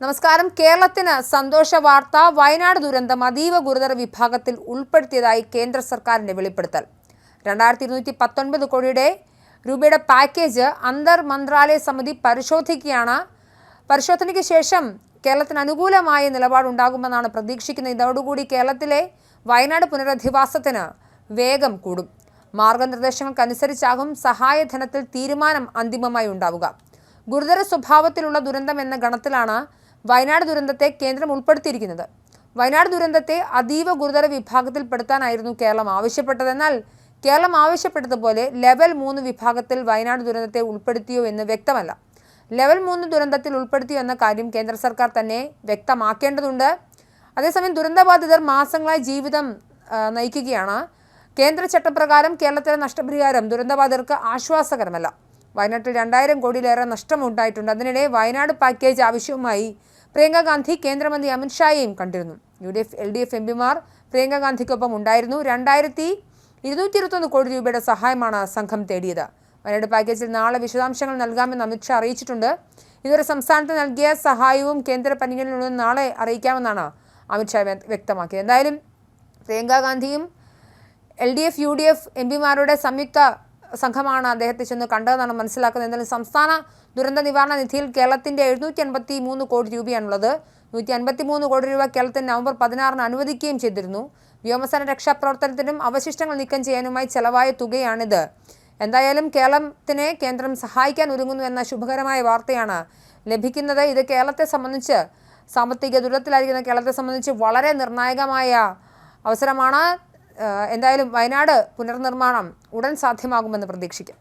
നമസ്കാരം. കേരളത്തിന് സന്തോഷ വാർത്ത. വയനാട് ദുരന്തം അതീവ ഗുരുതര വിഭാഗത്തിൽ ഉൾപ്പെടുത്തിയതായി കേന്ദ്ര സർക്കാരിന്റെ വെളിപ്പെടുത്തൽ. 2219 കോടി രൂപയുടെ പാക്കേജ് അന്തർ മന്ത്രാലയ സമിതി പരിശോധിക്കുകയാണ്. പരിശോധനയ്ക്ക് ശേഷം കേരളത്തിന് അനുകൂലമായ നിലപാടുണ്ടാകുമെന്നാണ് പ്രതീക്ഷിക്കുന്നത്. ഇതോടുകൂടി കേരളത്തിലെ വയനാട് പുനരധിവാസത്തിന് വേഗം കൂടും. മാർഗനിർദ്ദേശങ്ങൾക്കനുസരിച്ചാകും സഹായധനത്തിൽ തീരുമാനം അന്തിമമായി ഉണ്ടാവുക. ഗുരുതര സ്വഭാവത്തിലുള്ള ദുരന്തം എന്ന ഗണത്തിലാണ് വയനാട് ദുരന്തത്തെ കേന്ദ്രം ഉൾപ്പെടുത്തിയിരിക്കുന്നത്. വയനാട് ദുരന്തത്തെ അതീവ ഗുരുതര വിഭാഗത്തിൽപ്പെടുത്താനായിരുന്നു കേരളം ആവശ്യപ്പെട്ടത്. എന്നാൽ കേരളം ആവശ്യപ്പെട്ടതുപോലെ ലെവൽ 3 വിഭാഗത്തിൽ വയനാട് ദുരന്തത്തെ ഉൾപ്പെടുത്തിയോ എന്ന് വ്യക്തമല്ല. ലെവൽ 3 ദുരന്തത്തിൽ ഉൾപ്പെടുത്തിയോ എന്ന കാര്യം കേന്ദ്ര സർക്കാർ തന്നെ വ്യക്തമാക്കേണ്ടതുണ്ട്. അതേസമയം ദുരന്തബാധിതർ മാസങ്ങളായി ജീവിതം നയിക്കുകയാണ്. കേന്ദ്ര ചട്ടപ്രകാരം കേരളത്തിലെ നഷ്ടപരിഹാരം ദുരന്തബാധിതർക്ക് ആശ്വാസകരമല്ല. വയനാട്ടിൽ 2000 കോടിയിലേറെ നഷ്ടമുണ്ടായിട്ടുണ്ട്. അതിനിടെ വയനാട് പാക്കേജ് ആവശ്യവുമായി പ്രിയങ്ക ഗാന്ധി കേന്ദ്രമന്ത്രി അമിത്ഷായെയും കണ്ടിരുന്നു. UDF LDF എംപിമാർ പ്രിയങ്ക ഗാന്ധിക്കൊപ്പം ഉണ്ടായിരുന്നു. 2221 കോടി രൂപയുടെ സഹായമാണ് സംഘം തേടിയത്. വയനാട് പാക്കേജിൽ നാളെ വിശദാംശങ്ങൾ നൽകാമെന്ന് അമിത്ഷാ അറിയിച്ചിട്ടുണ്ട്. ഇതുവരെ സംസ്ഥാനത്ത് നൽകിയ സഹായവും കേന്ദ്ര പരിഗണനയിലുണ്ടെന്ന് നാളെ അറിയിക്കാമെന്നാണ് അമിത്ഷാ വ്യക്തമാക്കിയത്. എന്തായാലും പ്രിയങ്ക ഗാന്ധിയും LDF UDF എംപിമാരുടെ സംയുക്ത സംഘമാണ് അദ്ദേഹത്തെ ചെന്ന് കണ്ടതെന്നാണ് മനസ്സിലാക്കുന്നത്. എന്തായാലും സംസ്ഥാന ദുരന്ത നിവാരണ നിധിയിൽ കേരളത്തിൻ്റെ 753 കോടി രൂപയാണുള്ളത്. 153 കോടി രൂപ കേരളത്തിന് നവംബർ 16 അനുവദിക്കുകയും ചെയ്തിരുന്നു. വ്യോമസേന രക്ഷാപ്രവർത്തനത്തിനും അവശിഷ്ടങ്ങൾ നീക്കം ചെയ്യാനുമായി ചെലവായ തുകയാണിത്. എന്തായാലും കേരളത്തിനെ കേന്ദ്രം സഹായിക്കാൻ ഒരുങ്ങുന്നു എന്ന ശുഭകരമായ വാർത്തയാണ് ലഭിക്കുന്നത്. ഇത് കേരളത്തെ സംബന്ധിച്ച്, സാമ്പത്തിക ദുരിതത്തിലായിരിക്കുന്ന കേരളത്തെ സംബന്ധിച്ച് വളരെ നിർണായകമായ അവസരമാണ്. എന്തായാലും വയനാട് പുനർനിർമ്മാണം ഉടൻ സാധ്യമാകുമെന്ന് പ്രതീക്ഷിക്കാം.